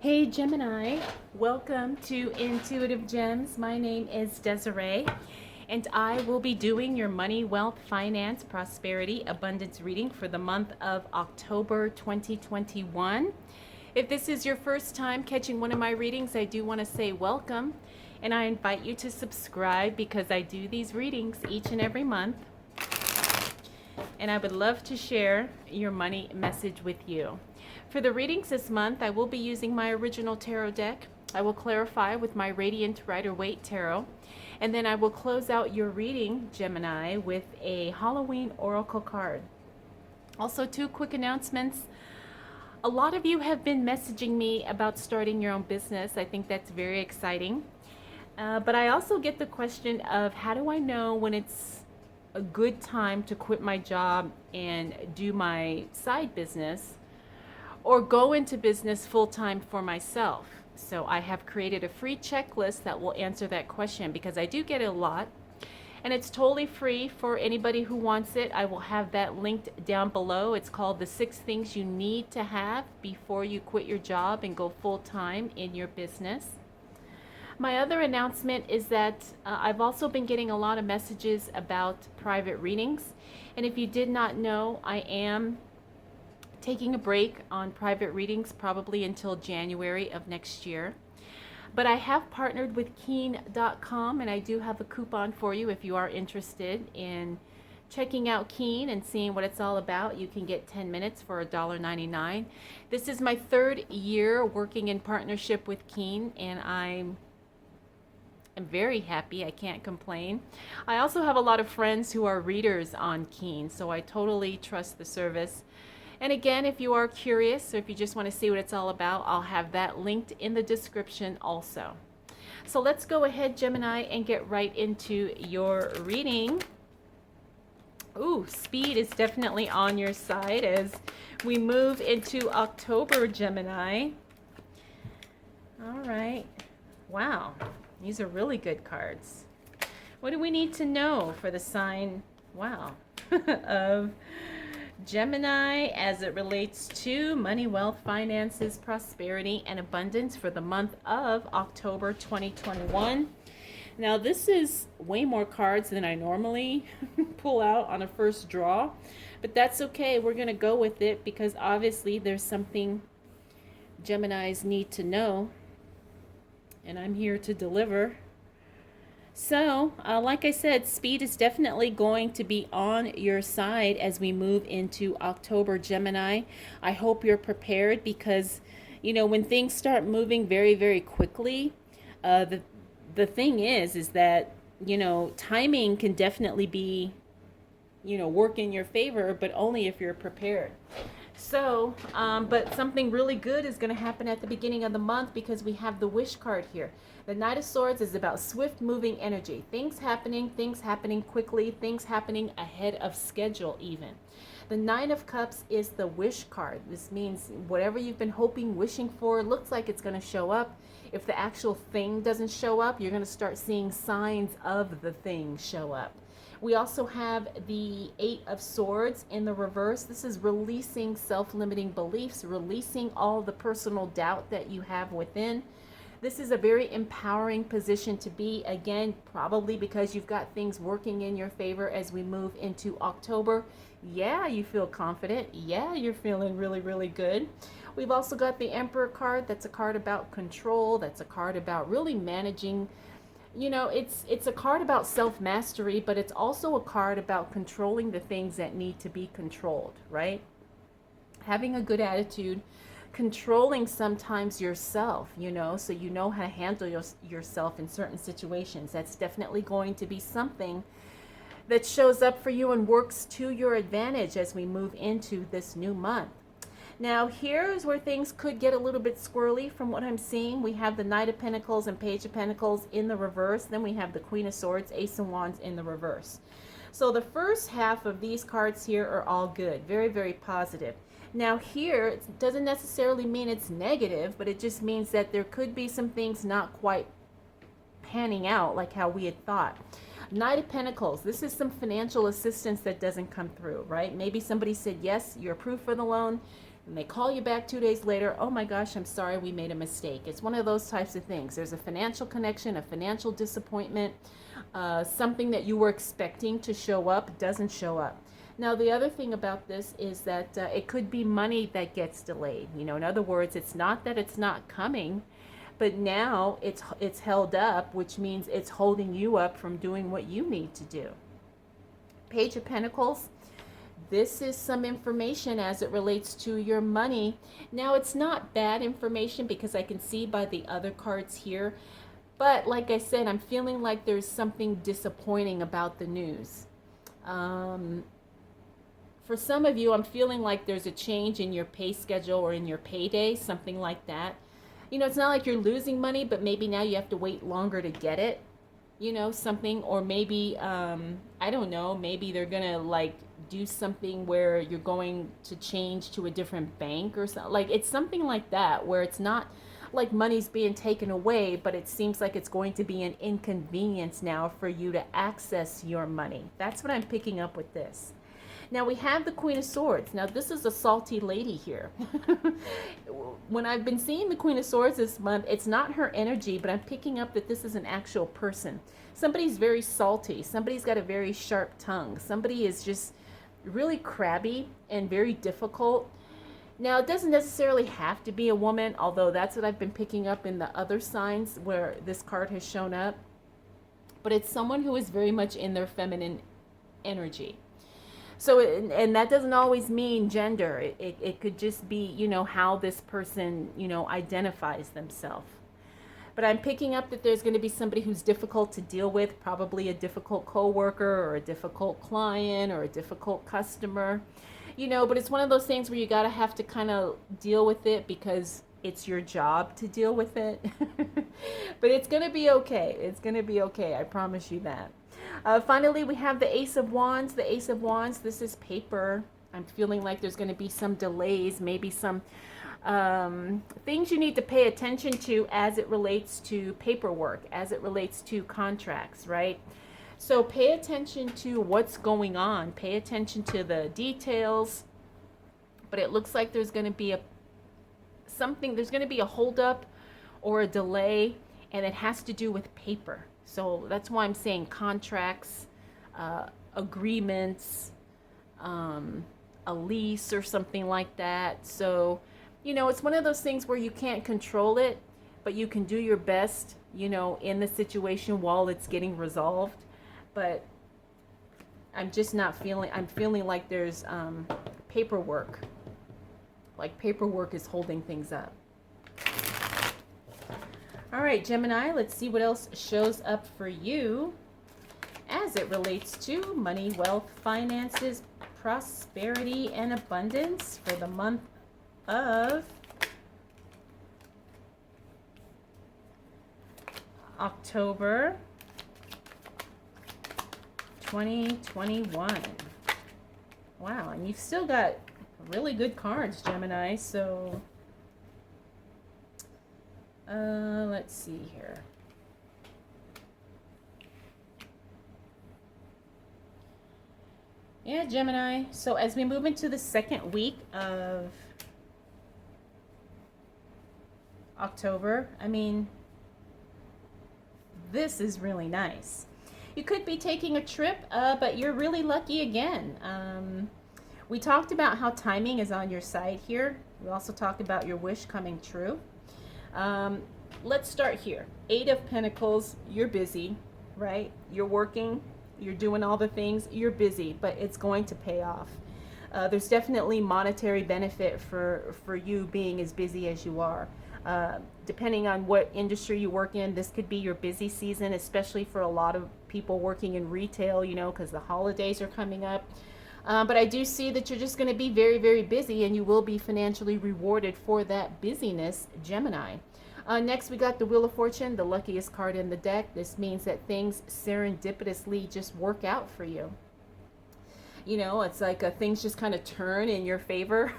Hey Gemini, welcome to Intuitive Gems. My name is Desiree, and I will be doing your money, wealth, finance, prosperity, abundance reading for the month of October 2021. If this is your first time catching one of my readings, I do want to say welcome, and I invite you to subscribe because I do these readings each and every month, and I would love to share your money message with you. For the readings this month, I will be using my original tarot deck. I will clarify with my Radiant Rider-Waite Tarot. And then I will close out your reading, Gemini, with a Halloween Oracle card. Also, two quick announcements. A lot of you have been messaging me about starting your own business. I think that's very exciting. But I also get the question of how do I know when it's a good time to quit my job and do my side business, or go into business full-time for myself. So I have created a free checklist that will answer that question because I do get it a lot. And it's totally free for anybody who wants it. I will have that linked down below. It's called the 6 things you need to have before you quit your job and go full-time in your business. My other announcement is that I've also been getting a lot of messages about private readings. And if you did not know, I am taking a break on private readings probably until January of next year. But I have partnered with Keen.com, and I do have a coupon for you if you are interested in checking out Keen and seeing what it's all about. You can get 10 minutes for $1.99. This is my 3rd year working in partnership with Keen, and I'm very happy. I can't complain. I also have a lot of friends who are readers on Keen, so I totally trust the service. And again, if you are curious or if you just want to see what it's all about, I'll have that linked in the description also. So let's go ahead, Gemini, and get right into your reading. Ooh, speed is definitely on your side as we move into October, Gemini. All right. Wow. These are really good cards. What do we need to know for the sign, wow, of Gemini as it relates to money, wealth, finances, prosperity, and abundance for the month of October 2021. Now, this is way more cards than I normally pull out on a first draw, but that's okay. We're going to go with it because obviously there's something Geminis need to know, and I'm here to deliver. So, like I said, speed is definitely going to be on your side as we move into October, Gemini. I hope you're prepared because, you know, when things start moving very, very quickly, the thing is that, you know, timing can definitely be, you know, work in your favor, but only if you're prepared. So, but something really good is going to happen at the beginning of the month because we have the Wish card here. The Knight of Swords is about swift moving energy. Things happening quickly, things happening ahead of schedule even. The Nine of Cups is the Wish card. This means whatever you've been hoping, wishing for, looks like it's going to show up. If the actual thing doesn't show up, you're going to start seeing signs of the thing show up. We also have the 8 of Swords in the reverse. This is releasing self-limiting beliefs, releasing all the personal doubt that you have within. This is a very empowering position to be, again, probably because you've got things working in your favor as we move into October. Yeah, you feel confident. Yeah, you're feeling really, really good. We've also got the Emperor card. That's a card about control. That's a card about really managing. You know, it's a card about self-mastery, but it's also a card about controlling the things that need to be controlled, right? Having a good attitude, controlling sometimes yourself, you know, so you know how to handle yourself in certain situations. That's definitely going to be something that shows up for you and works to your advantage as we move into this new month. Now, here's where things could get a little bit squirrely from what I'm seeing. We have the Knight of Pentacles and Page of Pentacles in the reverse. Then we have the Queen of Swords, Ace of Wands in the reverse. So the first half of these cards here are all good. Very, very positive. Now here, it doesn't necessarily mean it's negative, but it just means that there could be some things not quite panning out like how we had thought. Knight of Pentacles, this is some financial assistance that doesn't come through, right? Maybe somebody said, yes, you're approved for the loan. And they call you back 2 days later, oh my gosh, I'm sorry, we made a mistake. It's one of those types of things. There's a financial connection, a financial disappointment, something that you were expecting to show up doesn't show up. Now, the other thing about this is that it could be money that gets delayed. In other words, it's not that it's not coming, but now it's held up, which means it's holding you up from doing what you need to do. Page of Pentacles. This is some information as it relates to your money. Now, it's not bad information because I can see by the other cards here. But like I said, I'm feeling like there's something disappointing about the news. For some of you, I'm feeling like there's a change in your pay schedule or in your payday, something like that. It's not like you're losing money, but maybe now you have to wait longer to get it. Something, or maybe, I don't know, maybe they're going to like do something where you're going to change to a different bank or something. Like, it's something like that where it's not like money's being taken away, but it seems like it's going to be an inconvenience now for you to access your money. That's what I'm picking up with this. Now we have the Queen of Swords. Now this is a salty lady here. When I've been seeing the Queen of Swords this month, it's not her energy, but I'm picking up that this is an actual person. Somebody's very salty. Somebody's got a very sharp tongue. Somebody is just really crabby and very difficult. Now, it doesn't necessarily have to be a woman, although that's what I've been picking up in the other signs where this card has shown up. But it's someone who is very much in their feminine energy. So, and that doesn't always mean gender. It could just be, how this person, identifies themselves. But I'm picking up that there's going to be somebody who's difficult to deal with, probably a difficult coworker or a difficult client or a difficult customer. But it's one of those things where you gotta have to kind of deal with it because it's your job to deal with it. But it's gonna be okay. It's gonna be okay. I promise you that. Finally, we have the Ace of Wands. The Ace of Wands, this is paper. I'm feeling like there's gonna be some delays, maybe some things you need to pay attention to as it relates to paperwork, as it relates to contracts, right? So pay attention to what's going on. Pay attention to the details. But it looks like there's going to be there's going to be a holdup or a delay, and it has to do with paper. So that's why I'm saying contracts, agreements, a lease or something like that. So, it's one of those things where you can't control it, but you can do your best, in the situation while it's getting resolved. But I'm just not I'm feeling like there's paperwork. Like paperwork is holding things up. All right, Gemini, let's see what else shows up for you as it relates to money, wealth, finances, prosperity, and abundance for the month of October 2021. Wow, and you've still got really good cards, Gemini. So let's see here. Yeah, Gemini. So as we move into the second week of October, this is really nice. You could be taking a trip, but you're really lucky again. We talked about how timing is on your side here. We also talked about your wish coming true. Let's start here. 8 of Pentacles, you're busy, right? You're working, you're doing all the things, you're busy, but it's going to pay off. There's definitely monetary benefit for you being as busy as you are. Depending on what industry you work in, this could be your busy season, especially for a lot of people working in retail, because the holidays are coming up. But I do see that you're just going to be very, very busy, and you will be financially rewarded for that busyness, Gemini. Next, we got the Wheel of Fortune, the luckiest card in the deck. This means that things serendipitously just work out for you. It's like things just kind of turn in your favor.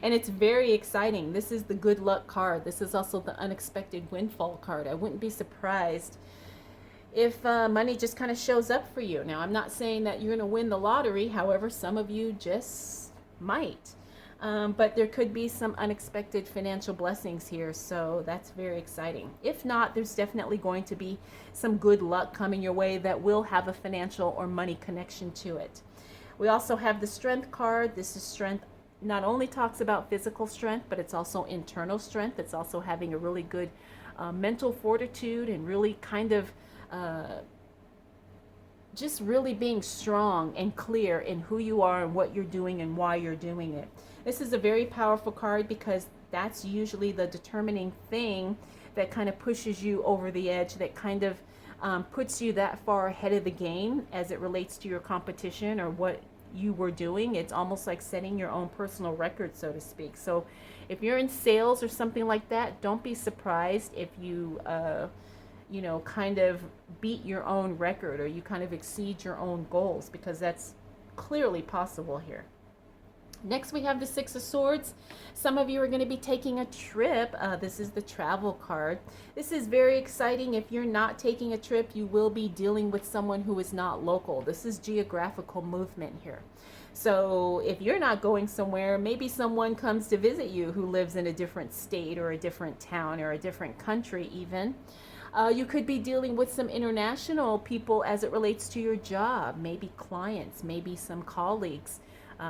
And it's very exciting. This is the good luck card. This is also the unexpected windfall card. I wouldn't be surprised if money just kind of shows up for you. Now, I'm not saying that you're going to win the lottery. However, some of you just might. But there could be some unexpected financial blessings here, so that's very exciting. If not, there's definitely going to be some good luck coming your way that will have a financial or money connection to it. We also have the Strength card. This is strength, not only talks about physical strength, but it's also internal strength. It's also having a really good mental fortitude and really kind of just really being strong and clear in who you are and what you're doing and why you're doing it. This is a very powerful card because that's usually the determining thing that kind of pushes you over the edge, that kind of puts you that far ahead of the game as it relates to your competition or what you were doing. It's almost like setting your own personal record, so to speak. So if you're in sales or something like that, don't be surprised if you kind of beat your own record or you kind of exceed your own goals, because that's clearly possible here. Next, we have the Six of Swords. Some of you are going to be taking a trip. This is the travel card. This is very exciting. If you're not taking a trip, you will be dealing with someone who is not local. This is geographical movement here. So if you're not going somewhere, maybe someone comes to visit you who lives in a different state or a different town or a different country even. You could be dealing with some international people as it relates to your job, maybe clients, maybe some colleagues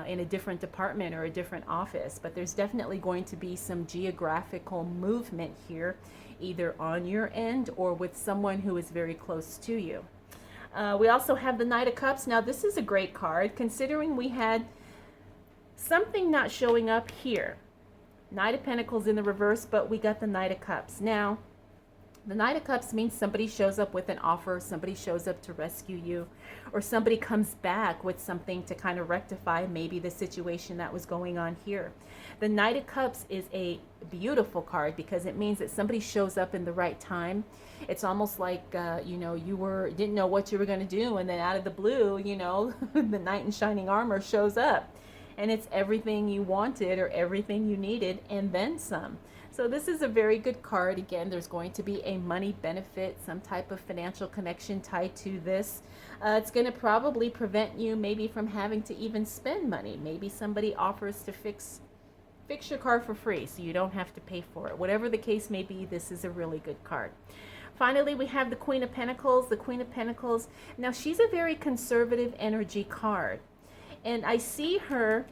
in a different department or a different office. But there's definitely going to be some geographical movement here, either on your end or with someone who is very close to you. We also have the Knight of Cups. Now, this is a great card considering we had something not showing up here. Knight of Pentacles in the reverse, but we got the Knight of Cups. Now, the Knight of Cups means somebody shows up with an offer, somebody shows up to rescue you, or somebody comes back with something to kind of rectify maybe the situation that was going on here. The Knight of Cups is a beautiful card because it means that somebody shows up in the right time. It's almost like, you didn't know what you were going to do, and then out of the blue, the knight in shining armor shows up. And it's everything you wanted or everything you needed and then some. So this is a very good card. Again, there's going to be a money benefit, some type of financial connection tied to this. It's going to probably prevent you maybe from having to even spend money. Maybe somebody offers to fix your car for free so you don't have to pay for it. Whatever the case may be, this is a really good card. Finally, we have the Queen of Pentacles. The Queen of Pentacles, now she's a very conservative energy card. And I see her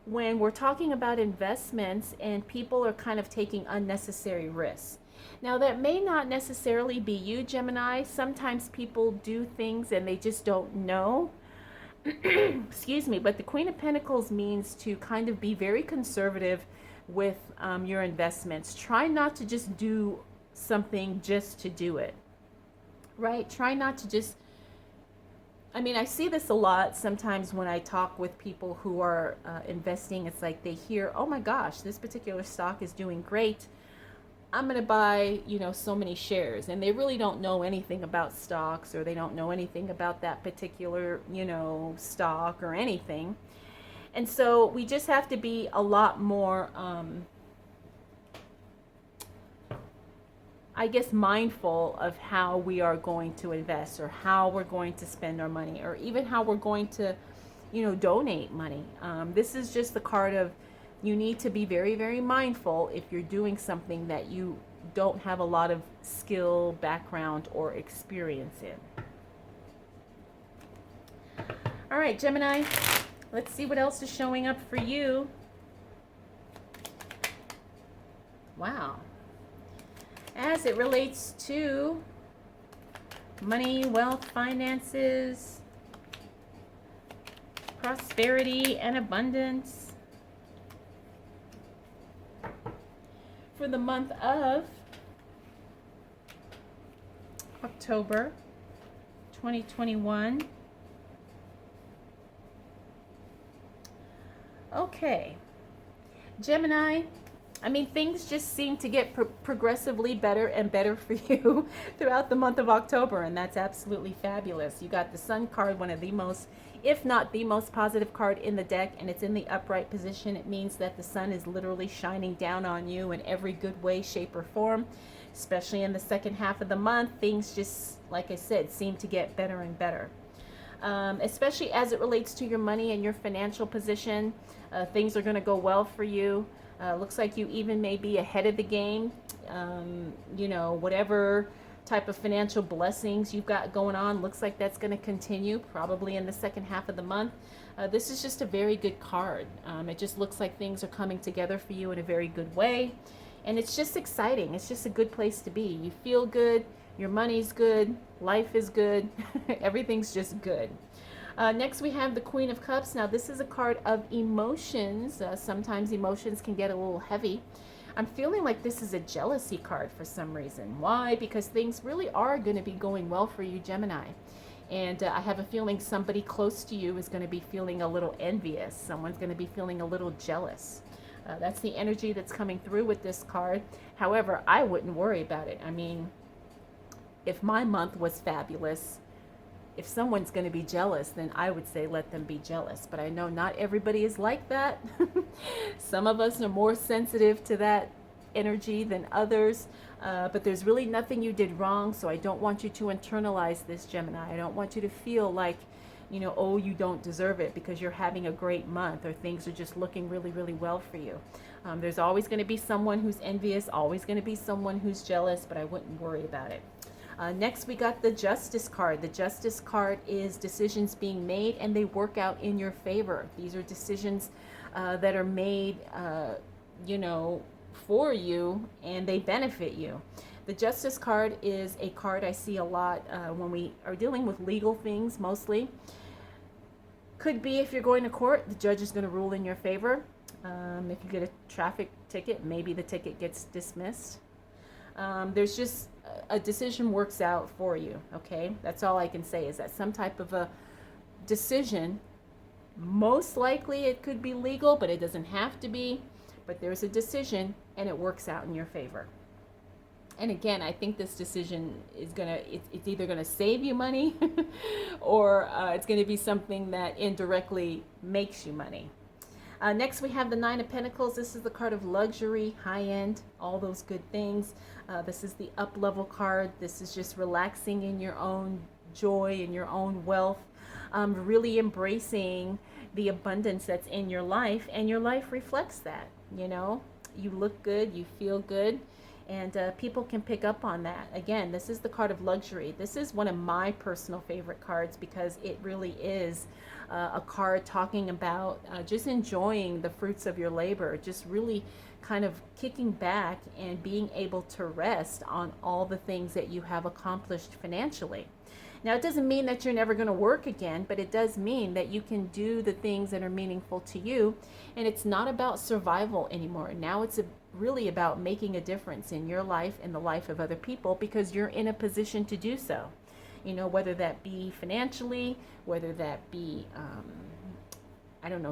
when we're talking about investments and people are kind of taking unnecessary risks. Now, that may not necessarily be you, Gemini. Sometimes people do things and they just don't know. Excuse me, but the Queen of Pentacles means to kind of be very conservative with your investments. Try not to just do something just to do it, right? Try not to just, I see this a lot sometimes when I talk with people who are investing. It's like they hear, oh my gosh, this particular stock is doing great. I'm going to buy, so many shares. And they really don't know anything about stocks, or they don't know anything about that particular, stock or anything. And so we just have to be a lot more, mindful of how we are going to invest, or how we're going to spend our money, or even how we're going to, donate money. This is just the card of, you need to be very, very mindful if you're doing something that you don't have a lot of skill, background, or experience in. All right, Gemini, let's see what else is showing up for you. Wow. As it relates to money, wealth, finances, prosperity, and abundance for the month of October 2021. Okay, Gemini, things just seem to get progressively better and better for you throughout the month of October, and that's absolutely fabulous. You got the Sun card, one of the most, if not the most positive card in the deck, and it's in the upright position. It means that the sun is literally shining down on you in every good way, shape, or form, especially in the second half of the month. Things just, like I said, seem to get better and better. especially as it relates to your money and your financial position. Things are going to go well for you. Looks like you even may be ahead of the game. Whatever type of financial blessings you've got going on, looks like that's going to continue probably in the second half of the month. This is just a very good card. It just looks like things are coming together for you in a very good way. And it's just exciting. It's just a good place to be. You feel good. Your money's good. Life is good. Everything's just good. Next, we have the Queen of Cups. Now, this is a card of emotions. Sometimes emotions can get a little heavy. I'm feeling like this is a jealousy card for some reason. Why? Because things really are going to be going well for you, Gemini. And I have a feeling somebody close to you is going to be feeling a little envious. Someone's going to be feeling a little jealous. That's the energy that's coming through with this card. However, I wouldn't worry about it. I mean, if my month was fabulous, if someone's going to be jealous, then I would say let them be jealous. But I know not everybody is like that. Some of us are more sensitive to that energy than others. But there's really nothing you did wrong. So I don't want you to internalize this, Gemini. I don't want you to feel like, oh, you don't deserve it because you're having a great month or things are just looking really, really well for you. There's always going to be someone who's envious, always going to be someone who's jealous, but I wouldn't worry about it. Next, we got the Justice card. The Justice card is decisions being made and they work out in your favor. These are decisions that are made, for you and they benefit you. The Justice card is a card I see a lot when we are dealing with legal things mostly. Could be if you're going to court, the judge is going to rule in your favor. If you get a traffic ticket, maybe the ticket gets dismissed. There's just a decision works out for you, okay? That's all I can say is that some type of a decision, most likely it could be legal, but it doesn't have to be. But there's a decision and it works out in your favor. And again, I think this decision is it's either gonna save you money or it's gonna be something that indirectly makes you money. Next, we have the Nine of Pentacles. This is the card of luxury, high-end, all those good things. This is the up-level card. This is just relaxing in your own joy and your own wealth, really embracing the abundance that's in your life, and your life reflects that. You look good, you feel good, and people can pick up on that. Again, this is the card of luxury. This is one of my personal favorite cards because it really is a card talking about just enjoying the fruits of your labor, just really kind of kicking back and being able to rest on all the things that you have accomplished financially. Now, it doesn't mean that you're never going to work again, but it does mean that you can do the things that are meaningful to you. And it's not about survival anymore. Now it's really about making a difference in your life and the life of other people because you're in a position to do so. Whether that be financially, whether that be,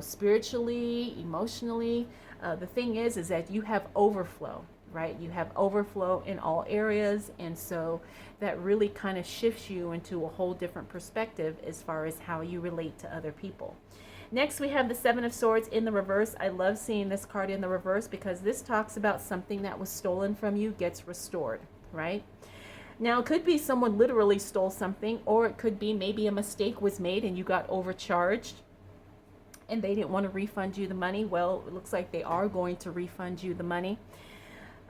spiritually, emotionally. The thing is that you have overflow, right? You have overflow in all areas. And so that really kind of shifts you into a whole different perspective as far as how you relate to other people. Next, we have the Seven of Swords in the reverse. I love seeing this card in the reverse because this talks about something that was stolen from you gets restored, right? Now, it could be someone literally stole something, or it could be maybe a mistake was made and you got overcharged and they didn't want to refund you the money. Well, it looks like they are going to refund you the money.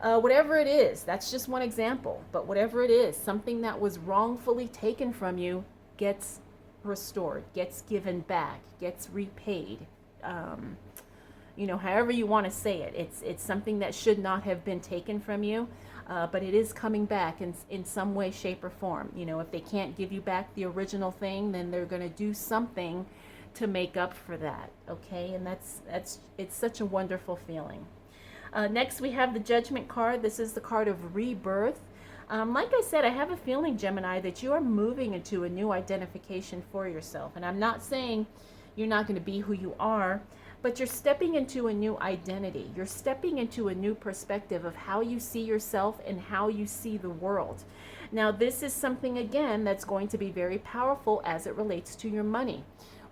Whatever it is, that's just one example. But whatever it is, something that was wrongfully taken from you gets restored, gets given back, gets repaid. However you want to say it. It's something that should not have been taken from you. But it is coming back in some way, shape, or form. If they can't give you back the original thing, then they're going to do something to make up for that. Okay, and it's such a wonderful feeling. Next, we have the Judgment card. This is the card of rebirth. Like I said, I have a feeling, Gemini, that you are moving into a new identification for yourself. And I'm not saying you're not going to be who you are, but you're stepping into a new identity. You're stepping into a new perspective of how you see yourself and how you see the world. Now, this is something, again, that's going to be very powerful as it relates to your money.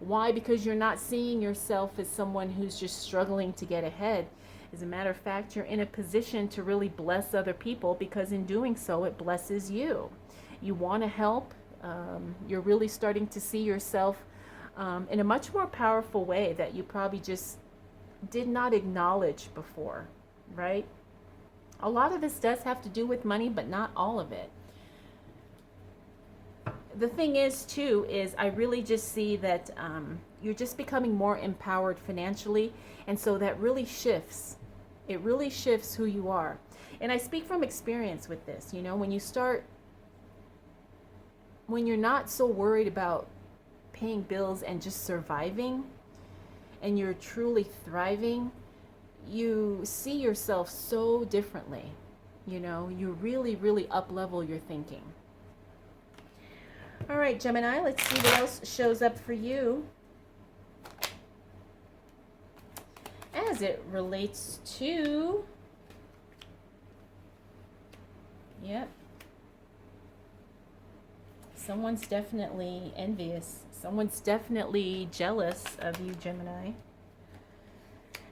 Why? Because you're not seeing yourself as someone who's just struggling to get ahead. As a matter of fact, you're in a position to really bless other people because in doing so, it blesses you. You want to help. You're really starting to see yourself in a much more powerful way that you probably just did not acknowledge before, right? A lot of this does have to do with money, but not all of it. The thing is, too, is I really just see that you're just becoming more empowered financially. And so that really shifts. It really shifts who you are. And I speak from experience with this. You know, when you're not so worried about paying bills and just surviving, and you're truly thriving, you see yourself so differently. You know, you really, really up level your thinking. All right, Gemini, let's see what else shows up for you as it relates to, yep, someone's definitely envious. Someone's definitely jealous of you, Gemini.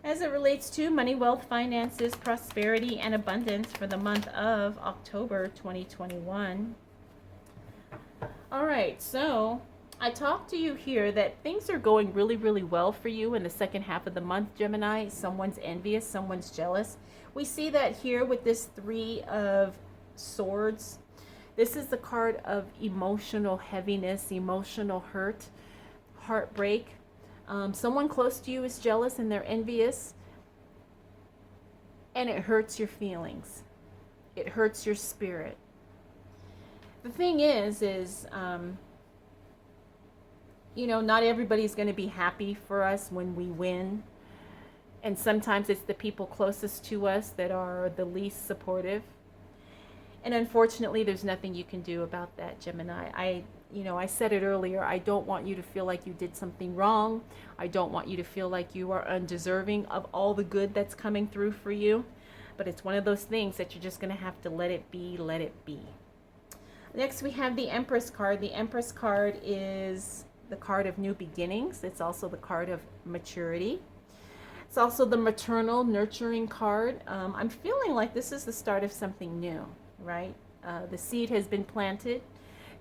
As it relates to money, wealth, finances, prosperity, and abundance for the month of October 2021. All right, so I talked to you here that things are going really, really well for you in the second half of the month, Gemini. Someone's envious, someone's jealous. We see that here with this Three of Swords. This is the card of emotional heaviness, emotional hurt, heartbreak. Someone close to you is jealous and they're envious, and it hurts your feelings. It hurts your spirit. The thing is you know, not everybody's going to be happy for us when we win. And sometimes it's the people closest to us that are the least supportive. And unfortunately, there's nothing you can do about that, Gemini. I said it earlier, I don't want you to feel like you did something wrong. I don't want you to feel like you are undeserving of all the good that's coming through for you. But it's one of those things that you're just going to have to let it be, let it be. Next, we have the Empress card. The Empress card is the card of new beginnings. It's also the card of maturity. It's also the maternal, nurturing card. I'm feeling like this is the start of something new, right? The seed has been planted.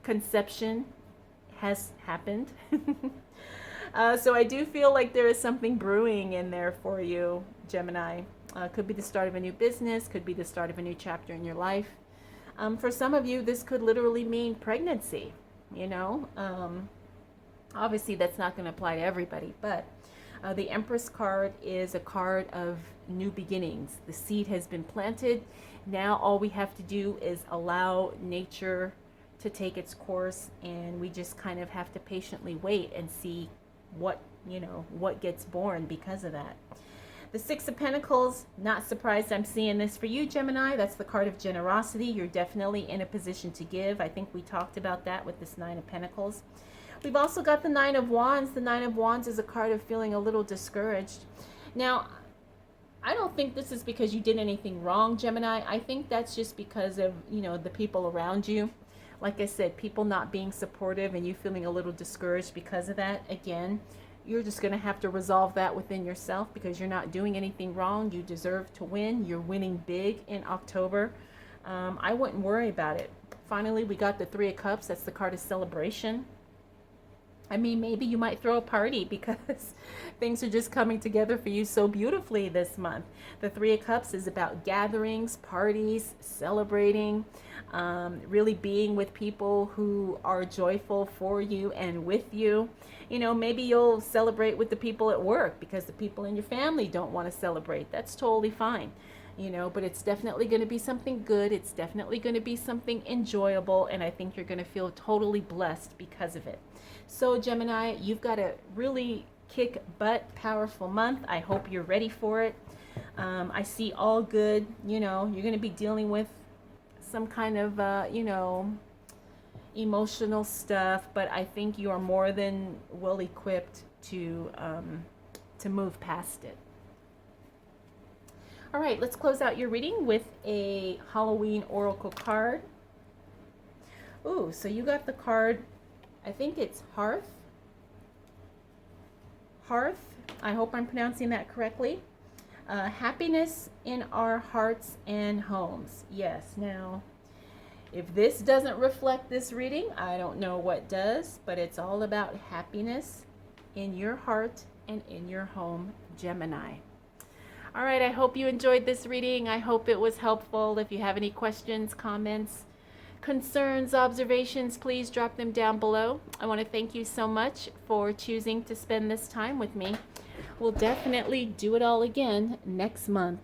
Conception has happened. So I do feel like there is something brewing in there for you, Gemini. Could be the start of a new business. Could be the start of a new chapter in your life. For some of you, this could literally mean pregnancy, you know. Obviously, that's not going to apply to everybody, but the Empress card is a card of new beginnings. The seed has been planted. Now all we have to do is allow nature to take its course, and we just kind of have to patiently wait and see what gets born because of that. The Six of Pentacles, not surprised I'm seeing this for you, Gemini. That's the card of generosity. You're definitely in a position to give. I think we talked about that with this Nine of Pentacles. We've also got the Nine of Wands. The Nine of Wands is a card of feeling a little discouraged. Now, I don't think this is because you did anything wrong, Gemini. I think that's just because of, the people around you. Like I said, people not being supportive and you feeling a little discouraged because of that. Again, you're just going to have to resolve that within yourself because you're not doing anything wrong. You deserve to win. You're winning big in October. I wouldn't worry about it. Finally, we got the Three of Cups. That's the card of celebration. I mean, maybe you might throw a party because things are just coming together for you so beautifully this month. The Three of Cups is about gatherings, parties, celebrating, really being with people who are joyful for you and with you. Maybe you'll celebrate with the people at work because the people in your family don't want to celebrate. That's totally fine. But it's definitely going to be something good. It's definitely going to be something enjoyable. And I think you're going to feel totally blessed because of it. So Gemini, you've got a really kick butt, powerful month. I hope you're ready for it. I see all good. You're going to be dealing with some kind of, emotional stuff. But I think you are more than well equipped to move past it. All right, let's close out your reading with a Halloween Oracle card. Ooh, so you got the card, I think it's Hearth. Hearth, I hope I'm pronouncing that correctly. Happiness in our hearts and homes. Yes, now, If this doesn't reflect this reading, I don't know what does, but it's all about happiness in your heart and in your home, Gemini. All right, I hope you enjoyed this reading. I hope it was helpful. If you have any questions, comments, concerns, observations, please drop them down below. I want to thank you so much for choosing to spend this time with me. We'll definitely do it all again next month.